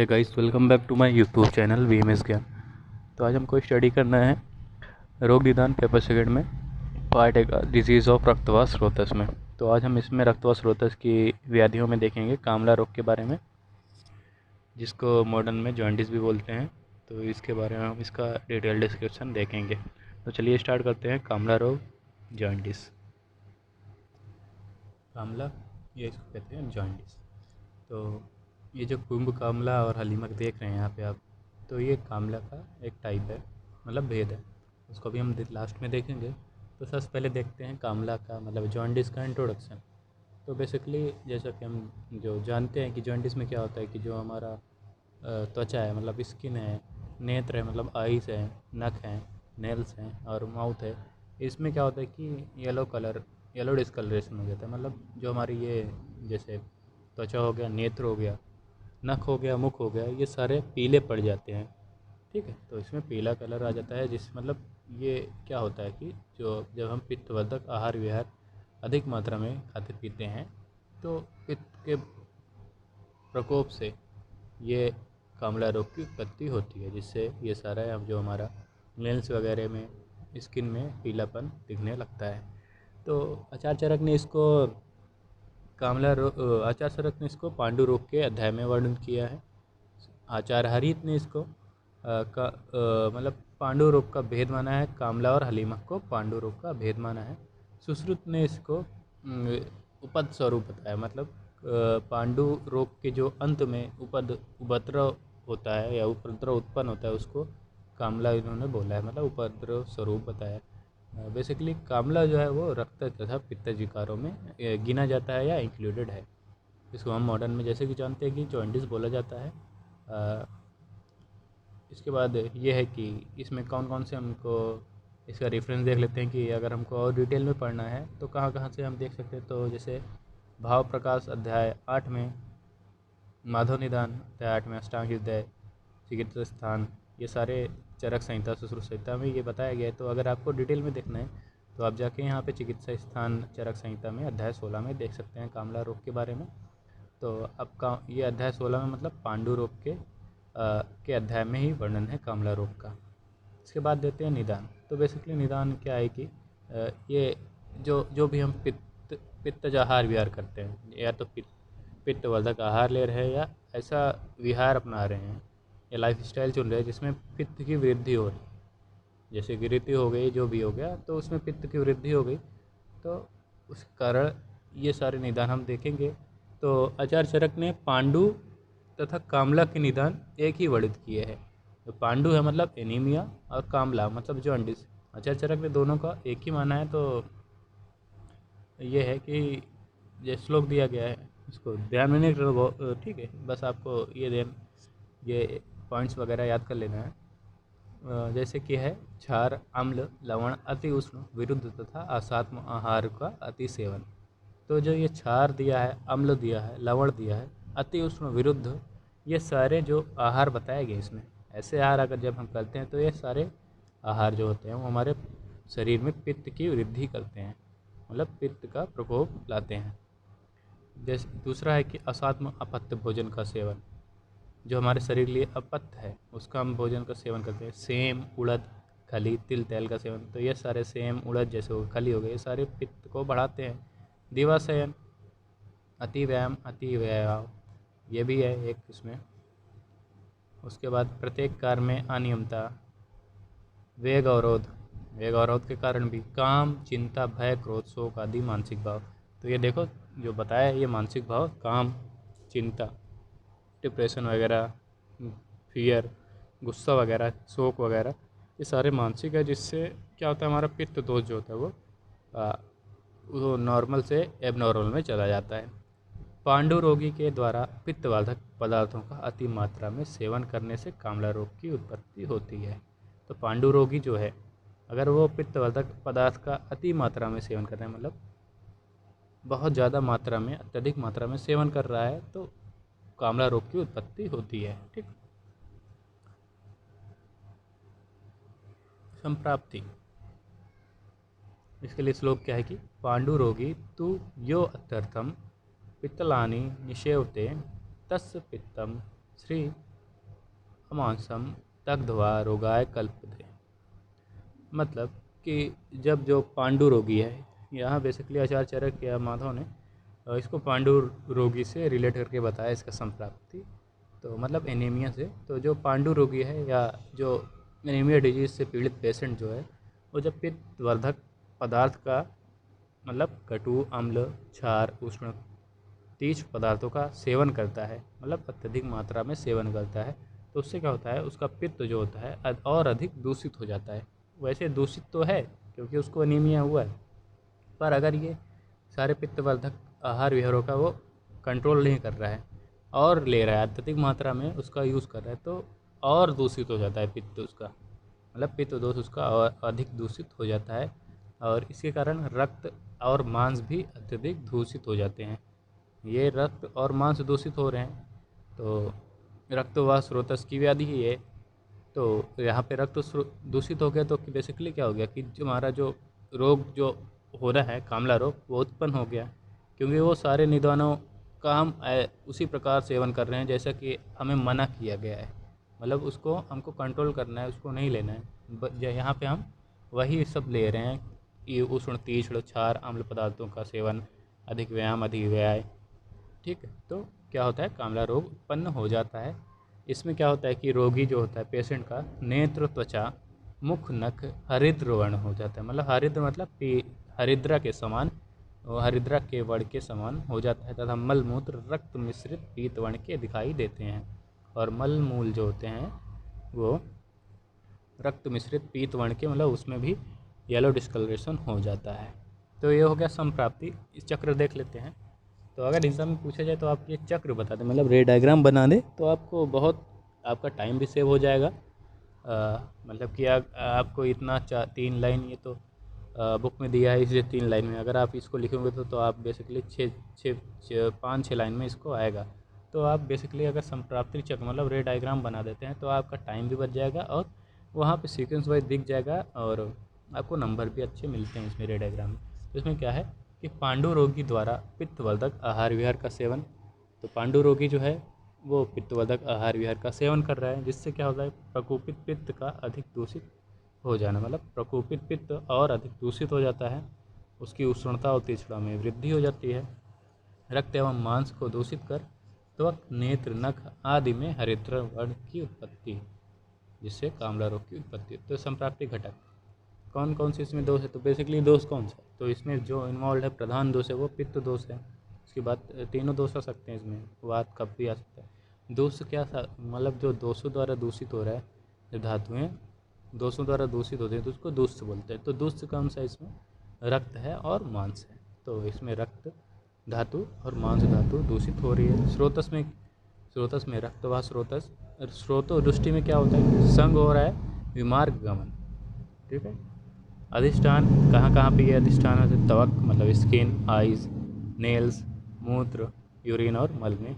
Hey guys, welcome back to my YouTube channel VMS Gyan. तो आज हमको स्टडी करना है रोग निदान पेपर सेकंड में पार्ट एक डिजीज़ ऑफ रक्तवात स्रोतस में। तो आज हम इसमें रक्तवात स्रोतस की व्याधियों में देखेंगे कामला रोग के बारे में, जिसको मॉडर्न में जॉन्डिस भी बोलते हैं। तो इसके बारे में हम इसका डिटेल डिस्क्रिप्शन देखेंगे। तो चलिए स्टार्ट करते हैं। कामला रोग, जॉन्डिस। कामला, ये इसको कहते हैं जॉन्डिस। तो ये जो कुंभ कामला और हलीमक देख रहे हैं यहाँ पे आप, तो ये कामला का एक टाइप है, मतलब भेद है। उसको भी हम लास्ट में देखेंगे। तो सबसे पहले देखते हैं कामला का मतलब जॉन्डिस का इंट्रोडक्शन। तो बेसिकली जैसा कि हम जो जानते हैं कि जॉन्डिस में क्या होता है कि जो हमारा त्वचा है मतलब स्किन है, नेत्र है मतलब आइस है, नख हैं, नेल्स हैं और माउथ है, इसमें क्या होता है कि येलो डिस्कलरेशन हो जाता है। मतलब जो हमारी ये जैसे त्वचा हो गया, नेत्र हो गया, नख हो गया, मुख हो गया, ये सारे पीले पड़ जाते हैं। ठीक है, तो इसमें पीला कलर आ जाता है, जिस मतलब ये क्या होता है कि जो जब हम पित्तवर्धक आहार विहार अधिक मात्रा में खाते पीते हैं तो पित्त के प्रकोप से ये कामला रोग की उत्पत्ति होती है, जिससे ये सारा अब जो हमारा लेंस वगैरह में स्किन में पीलापन दिखने लगता है। तो आचार्य चरक ने इसको आचार्य चरक ने इसको पांडु रोग के अध्याय में वर्णन किया है। आचार्य हरित ने इसको मतलब पांडु रोग का भेद माना है। कामला और हलीमक को पांडु रोग का भेद माना है। सुश्रुत ने इसको उपद स्वरूप बताया, मतलब पांडु रोग के जो अंत में उपद्रव होता है या उपद्रव उत्पन्न होता है उसको कामला इन्होंने बोला है, मतलब उपद्रव स्वरूप बताया। बेसिकली कामला जो है वो रक्त तथा पित्त विकारों में गिना जाता है या इंक्लूडेड है। इसको हम मॉडर्न में जैसे कि जानते हैं कि जॉन्डिस बोला जाता है। इसके बाद ये है कि इसमें कौन कौन से हमको इसका रेफरेंस देख लेते हैं कि अगर हमको और डिटेल में पढ़ना है तो कहाँ कहाँ से हम देख सकते हैं। तो जैसे भाव प्रकाश अध्याय 8 में, माधव निदान अध्याय 8 में, अष्टांग हृदय, चिकित्सा स्थान, ये सारे चरक संहिता सुश्रुत संहिता में ये बताया गया है। तो अगर आपको डिटेल में देखना है तो आप जाके यहाँ पे चिकित्सा स्थान चरक संहिता में अध्याय 16 में देख सकते हैं कामला रोग के बारे में। तो आपका ये अध्याय 16 में मतलब पांडु रोग के अध्याय में ही वर्णन है कामला रोग का। इसके बाद देते हैं निदान। तो बेसिकली निदान क्या है कि ये जो भी हम पित्तज आहार विहार करते हैं, या तो पित्तवर्धक आहार ले रहे हैं या ऐसा विहार अपना रहे हैं या लाइफ स्टाइल चुन रहे हैं जिसमें पित्त की वृद्धि हो रही है, जैसे गिरती हो गई, जो भी हो गया, तो उसमें पित्त की वृद्धि हो गई, तो उस कारण ये सारे निदान हम देखेंगे। तो आचार्य चरक ने पांडु तथा कामला के निदान एक ही वर्णित किए हैं। तो पांडु है मतलब एनीमिया और कामला मतलब जॉन्डिस। आचार्य चरक ने दोनों का एक ही माना है। तो ये है कि ये श्लोक दिया गया है, इसको ध्यान में नहीं रखो, ठीक है, बस आपको ये पॉइंट्स वगैरह याद कर लेना है। जैसे कि है क्षार, अम्ल, लवण, अति उष्ण, विरुद्ध तथा असात्म आहार का अति सेवन। तो जो ये क्षार दिया है, अम्ल दिया है, लवण दिया है, अति उष्ण, विरुद्ध, ये सारे जो आहार बताए गए इसमें, ऐसे आहार अगर जब हम करते हैं तो ये सारे आहार जो होते हैं वो हमारे शरीर में पित्त की वृद्धि करते हैं, मतलब पित्त का प्रकोप लाते हैं। जैसे दूसरा है कि असात्म अपत्य भोजन का सेवन, जो हमारे शरीर के लिए अपत्य है उसका हम भोजन का सेवन करते हैं। सेम, उड़द, खली, तिल, तेल का सेवन, तो ये सारे सेम, उड़द जैसे हो, खली हो गए, ये सारे पित्त को बढ़ाते हैं। दिवाशयन, अति व्यायाम, अति व्यायाम, ये भी है एक इसमें। उसके बाद प्रत्येक कार्य में अनियमता, वेग अवरोध के कारण भी काम, चिंता, भय, क्रोध, शोक आदि मानसिक भाव। तो ये देखो जो बताया है, ये मानसिक भाव, काम, चिंता, डिप्रेशन वगैरह, फियर, गुस्सा वगैरह, शोक वगैरह, ये सारे मानसिक है, जिससे क्या होता है हमारा पित्त दोष जो होता है वो नॉर्मल से एबनॉर्मल में चला जाता है। पांडु रोगी के द्वारा पित्तवर्धक पदार्थों का अति मात्रा में सेवन करने से कामला रोग की उत्पत्ति होती है। तो पांडु रोगी जो है अगर वो पित्तवर्धक पदार्थ का अति मात्रा में सेवन कर रहे हैं, मतलब बहुत ज़्यादा मात्रा में, अत्यधिक मात्रा में सेवन कर रहा है, तो कामला रोग की उत्पत्ति होती है। ठीक, संप्राप्ति, इसके लिए श्लोक क्या है कि पांडु रोगी तु यो अत्यर्थम पित्तलानि निषेवते तस्य पित्तम श्री अमांसम दग्ध्वा रोगाय कल्पते। मतलब कि जब जो पांडु रोगी है, यहाँ बेसिकली आचार्य चरक या माधव ने इसको पांडु रोगी से रिलेट करके बताया इसका संप्राप्ति। तो मतलब एनीमिया से, तो जो पांडु रोगी है या जो एनीमिया डिजीज से पीड़ित पेशेंट जो है, वो जब पित्तवर्धक पदार्थ का मतलब कटु, अम्ल, क्षार, उष्ण, तीक्ष्ण पदार्थों का सेवन करता है, मतलब अत्यधिक मात्रा में सेवन करता है, तो उससे क्या होता है, उसका पित्त जो होता है और अधिक दूषित हो जाता है। वैसे दूषित तो है क्योंकि उसको एनीमिया हुआ है, पर अगर ये सारे पित्तवर्धक आहार विहारों का वो कंट्रोल नहीं कर रहा है और ले रहा है, अत्यधिक मात्रा में उसका यूज़ कर रहा है, तो और दूषित हो जाता है पित्त उसका, मतलब पित्त दोष उसका और अधिक दूषित हो जाता है, और इसके कारण रक्त और मांस भी अत्यधिक दूषित हो जाते हैं। ये रक्त और मांस दूषित हो रहे हैं, तो रक्त व स्रोतस की व्याधि ही है। तो यहाँ पे रक्त दूषित हो गया तो बेसिकली क्या हो गया कि जो हमारा जो रोग जो हो रहा है कामला रोग, वो उत्पन्न हो गया, क्योंकि वो सारे निदानों का हम उसी प्रकार सेवन कर रहे हैं जैसा कि हमें मना किया गया है। मतलब उसको हमको कंट्रोल करना है, उसको नहीं लेना है। यहाँ पे हम वही सब ले रहे हैं, ये उष्ण, तीक्ष्ण, क्षार, अम्ल पदार्थों का सेवन, अधिक व्यायाम, अधिक व्याय, ठीक है। तो क्या होता है, कामला रोग उत्पन्न हो जाता है। इसमें क्या होता है कि रोगी जो होता है पेशेंट का नेत्र, त्वचा, मुख, नख हरिद्र वर्ण हो जाता है। मतलब हरिद्र मतलब हरिद्रा के समान, हरिद्रा के वर्ण के समान हो जाता है, तथा मल मूत्र रक्त मिश्रित पीत वर्ण के दिखाई देते हैं। और मल मूल जो होते हैं वो रक्त मिश्रित पीत वर्ण के, मतलब उसमें भी येलो डिस्कलरेशन हो जाता है। तो ये हो गया संप्राप्ति। इस चक्र देख लेते हैं। तो अगर एग्जाम में पूछा जाए तो आप ये चक्र बता दें, मतलब रे डायग्राम बना दें, तो आपको बहुत आपका टाइम भी सेव हो जाएगा। मतलब कि आपको इतना 3 लाइन, ये तो बुक में दिया है इसलिए 3 लाइन में, अगर आप इसको लिखोगे तो आप बेसिकली 5-6 लाइन में इसको आएगा। तो आप बेसिकली अगर संप्राप्ति चक्र मतलब रे डायग्राम बना देते हैं तो आपका टाइम भी बच जाएगा और वहाँ पे सीक्वेंस वाइज दिख जाएगा, और आपको नंबर भी अच्छे मिलते हैं इसमें रे डायग्राम में। तो इसमें क्या है कि पांडु रोगी द्वारा पित्तवर्धक आहार विहार का सेवन, तो पांडु रोगी जो है वो पित्तवर्धक आहार विहार का सेवन कर रहा है, जिससे क्या होता है, प्रकोपित पित्त का अधिक दूषित हो जाना, मतलब प्रकोपित पित्त और अधिक दूषित हो जाता है, उसकी उष्णता और तीक्ष्णता में वृद्धि हो जाती है। रक्त एवं मांस को दूषित कर त्वक, नेत्र, नख आदि में हरिद्र वर्ण की उत्पत्ति, जिससे कामला रोग की उत्पत्ति। तो संप्राप्ति घटक कौन कौन से इसमें दोष है, तो बेसिकली दोष कौन सा है, तो इसमें जो इन्वॉल्व है प्रधान दोष है वो पित्त दोष है। उसके बाद तीनों दोष आ सकते हैं इसमें, वात कफ भी आ सकता है। दोष क्या मतलब जो दोषों द्वारा दूषित हो रहा है, जो धातुएँ दोषों द्वारा दूषित होते हैं तो उसको दुष्ट बोलते हैं। तो दुष्ट कौन सा इसमें, रक्त है और मांस है। तो इसमें रक्त धातु और मांस धातु दूषित हो रही है। स्रोतस में रक्त व स्रोतस, स्रोतो दृष्टि में क्या होता है, संग हो रहा है, विमार्ग गमन, ठीक है। अधिष्ठान कहाँ कहाँ पे ये अधिष्ठान होते हैं, त्वक मतलब स्किन, आइज, नेल्स, मूत्र, यूरिन और मल में।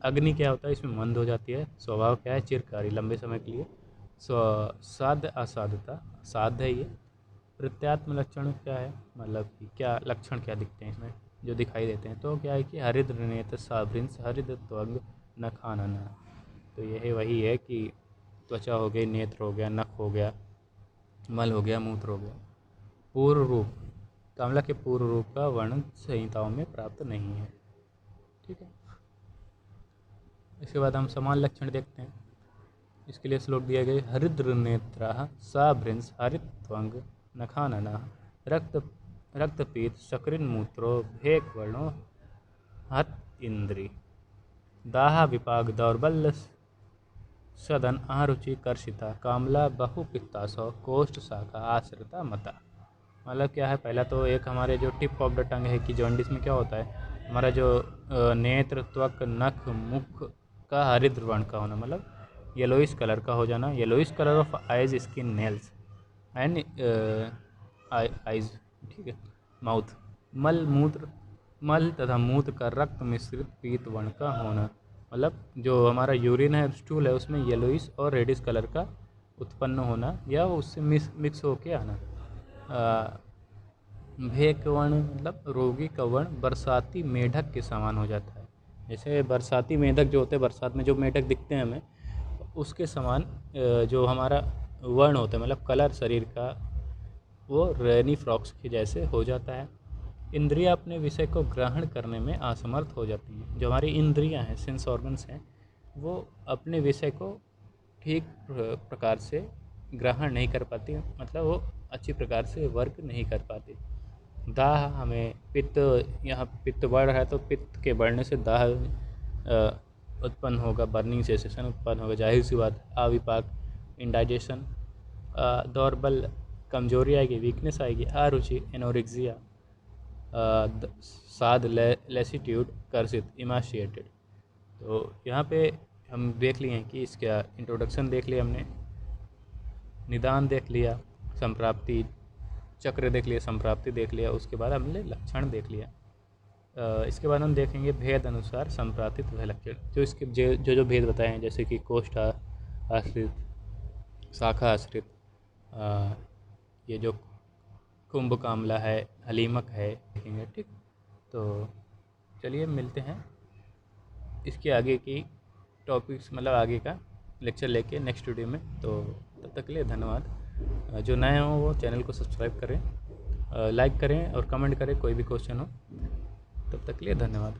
अग्नि क्या होता है, इसमें मंद हो जाती है। स्वभाव क्या है, चिरकारी, लंबे समय के लिए। साध्य असाध्यता, साध्य है ये। प्रत्यात्म लक्षण क्या है, मतलब कि क्या लक्षण क्या दिखते हैं इसमें जो दिखाई देते हैं, तो क्या है कि हरिद्र नेत्र, साभृंश, हरिद्र त्वग, नखानन। तो यही वही है कि त्वचा हो गई, नेत्र हो गया, नख हो गया, मल हो गया, मूत्र हो गया। पूर्व रूप, कामला के पूर्व रूप का वर्णन संहिताओं में प्राप्त नहीं है, ठीक है। इसके बाद हम समान लक्षण देखते हैं। इसके लिए श्लोक दिया गया, हरिद्र नेत्र साभृंश हरित्वंग नखानन रक्तपीत शक्रिन मूत्रो भेक वर्णो हत इंद्री दाह विपाक दौर्बल्य सदन अरुचि कर्षिता कामला बहुपित्तासौ कोष्ठ शाखा आश्रिता मता। मतलब क्या है, पहला तो एक हमारे जो टिप ऑफ द टंग है कि जॉन्डिस में क्या होता है, हमारा जो नेत्र, त्वक, नख, मुख का हरिद्र वर्ण का होना, मतलब येलोइश कलर का हो जाना, yellowish colour of eyes, skin, nails and eyes, ठीक है, माउथ। मल तथा मूत्र का रक्त मिश्रित पीत वर्ण का होना, मतलब जो हमारा यूरिन है, स्टूल है, उसमें येलोइश और रेडिश कलर का उत्पन्न होना या उससे मिक्स होके आना। भेक वर्ण मतलब रोगी का वर्ण बरसाती मेढक के समान हो जाता है, जैसे बरसाती मेंढक जो होते हैं, बरसात में जो मेंढक दिखते हैं हमें, उसके समान जो हमारा वर्ण होता है, मतलब कलर शरीर का, वो रेनी फ्रॉक्स के जैसे हो जाता है। इंद्रियां अपने विषय को ग्रहण करने में असमर्थ हो जाती हैं। जो हमारी इंद्रियां हैं, सेंस ऑर्गन्स हैं, वो अपने विषय को ठीक प्रकार से ग्रहण नहीं कर पाती, मतलब वो अच्छी प्रकार से वर्क नहीं कर पाती। दाह हमें पित्त, यहाँ पित्त बढ़ रहा है तो पित्त के बढ़ने से दाह उत्पन्न होगा, बर्निंग सेंसेशन उत्पन्न होगा, जाहिर सी बात। अविपाक, इंडाइजेशन, दौर्बल, कमजोरी आएगी, वीकनेस आएगी, अरुचि, एनोरेक्सिया, साध, लेसिट्यूड, कर्षित, इमाशिएटेड। तो यहाँ पे हम देख लिए हैं कि इसका इंट्रोडक्शन देख लिया हमने, निदान देख लिया, संप्राप्ति चक्र देख लिया, संप्राप्ति देख लिया, उसके बाद हमने लक्षण देख लिया। इसके बाद हम देखेंगे भेद अनुसार संप्राप्ति तथा लक्षण। जो इसके जो भेद बताए हैं, जैसे कि कोष्ठ आश्रित, शाखा आश्रित, ये जो कुंभ कामला है, हलीमक है, देखेंगे। ठीक, तो चलिए मिलते हैं इसके आगे की टॉपिक्स, मतलब आगे का लेक्चर लेके नेक्स्ट वीडियो में। तो तब तक के लिए धन्यवाद। जो नए हों वो चैनल को सब्सक्राइब करें, लाइक करें और कमेंट करें कोई भी क्वेश्चन हो। तब तक के लिए धन्यवाद।